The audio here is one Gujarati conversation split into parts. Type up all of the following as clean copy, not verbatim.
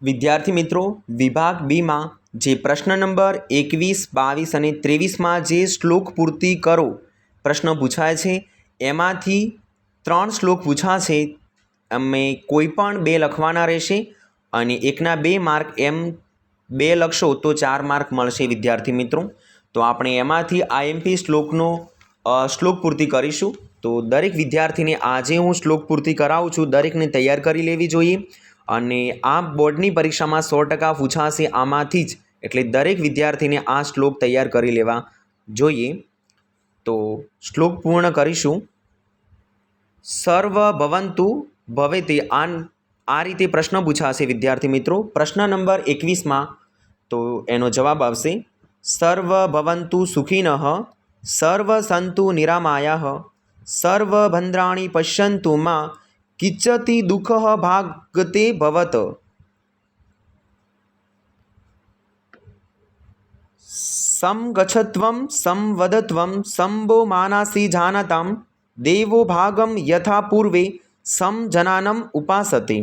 વિદ્યાર્થી મિત્રો, વિભાગ બીમાં જે પ્રશ્ન નંબર 21, 22 અને 23માં જે શ્લોક પૂર્તિ કરો પ્રશ્ન પૂછાય છે એમાંથી 3 શ્લોક પૂછાશે. અમે કોઈ પણ 2 લખવાના રહેશે અને એકના 2 માર્ક, એમ 2 લખશો તો 4 માર્ક મળશે વિદ્યાર્થી મિત્રો. તો આપણે એમાંથી આઈએમપી શ્લોક પૂર્તિ કરીશું. તો દરેક વિદ્યાર્થીને આજે હું શ્લોક પૂર્તિ કરાવું છું, દરેકને તૈયાર કરી લેવી જોઈએ. અને આ બોર્ડની પરીક્ષામાં 100% પૂછાશે આમાંથી જ, એટલે દરેક વિદ્યાર્થીને આ શ્લોક તૈયાર કરી લેવા જોઈએ. તો શ્લોક પૂર્ણ કરીશું. સર્વ ભવંતુ ભવેતે, આ રીતે પ્રશ્ન પૂછાશે વિદ્યાર્થી મિત્રો. પ્રશ્ન નંબર 21માં તો એનો જવાબ આવશે સર્વ ભવંતુ સુખિનઃ, સર્વ સંતુ નિરામયાઃ, સર્વ ભદ્રાણિ પશ્યન્તુ મા કિંચિત દુઃખઃ ભાગતે ભવત. સમગચ્છત્વં સંવદત્વં સંભો માનસી જાનતામ, દેવો ભાગમ યથા પૂર્વે સમજનાનમ ઉપાસતે.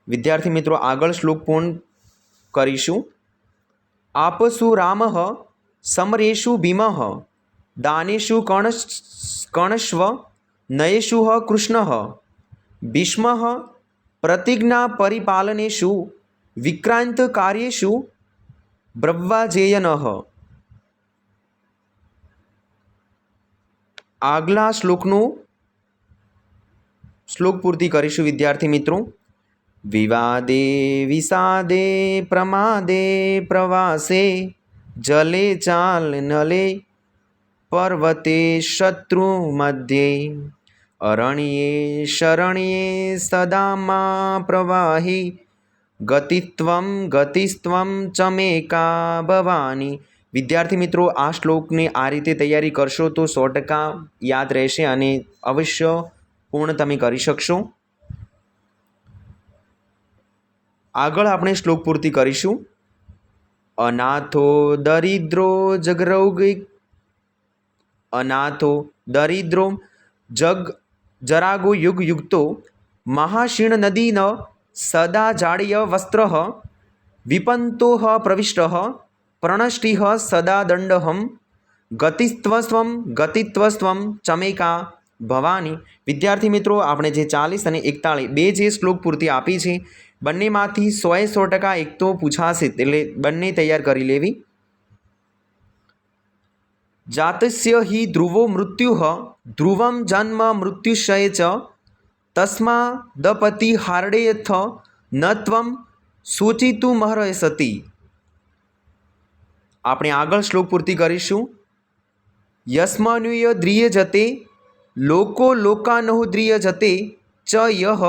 વિદ્યાર્થી મિત્રો, આગળ શ્લોક પૂર્ણ કરીશું. આપસુ રામઃ સમરેષુ ભીમઃ, દાનેષુ કર્ણશ્વ, નયેષુ કૃષ્ણઃ, ભીષ્મઃ પ્રતિજ્ઞા પરિપાલનેષુ, વિક્રાંત કાર્યેષુ બ્રહ્મજેયનઃ. આગલા શ્લોક પૂર્તિ કરીશું વિદ્યાર્થી મિત્રો. વિવાદે વિષાદે પ્રમાદે પ્રવાસે, જલે ચાલ નલે પર્વતે શત્રુ મધ્યે, અરણ્યે શરણ્યે સદા મા પ્રવાહી, ગતિસ્ત્વં ચમેકા ભવાની. વિદ્યાર્થી મિત્રો, આ શ્લોકને આ રીતે તૈયારી કરશો તો 100% યાદ રહેશે અને અવશ્ય પૂર્ણ તમે કરી શકશો. આગળ આપણે શ્લોક પૂર્તિ કરીશું. અનાથો દરિદ્રો જગરૌગિક, અનાથો દરિદ્રો જરાગો યુગ યુક્તો, મહાશીર્ણ નદીન સદા જાડ્ય વસ્ત્રઃ, વિપંતો પ્રવિષ્ટઃ પ્રણષ્ટિઃ સદા દંડહમ, ગતિત્વસ્વમ ચમેકા ભવાની. વિદ્યાર્થી મિત્રો, આપણે જે 40 અને 41 બે જે શ્લોક પૂર્તિ આપી છે, બંનેમાંથી 100% એક તો પૂછાશે, એટલે બંને તૈયાર કરી લેવી. જાતસ્ય હિ ધ્રુવો મૃત્યુઃ, ધ્રુવમ જન્મ મૃત્યુશ્ચય ચ, તસ્માદપતિ હાર્ડેયથ ન ત્વં શોચિતુમર્હસતિ. આપણે આગળ શ્લોક પૂર્તિ કરીશું. યસ્માનુય દ્રિયજતે લોકો લોકાનહુ દ્રિયજતે ચ, યહ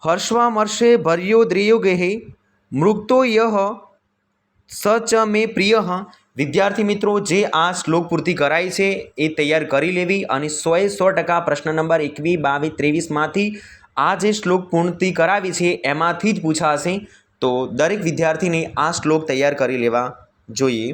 હર્ષવામર્ષે ભર્યો દ્રેયોગેહે, મૃક્તો યહ સ ચ મે પ્રિયઃ. વિદ્યાર્થી મિત્રો, જે આ શ્લોક પૂર્તિ કરાઈ છે એ તૈયાર કરી લેવી અને 100% પ્રશ્ન નંબર 21, 22, 23માંથી આ જે શ્લોક પૂર્તિ કરાવી છે એમાંથી જ પૂછાશે. તો દરેક વિદ્યાર્થીને આ શ્લોક તૈયાર કરી લેવા જોઈએ.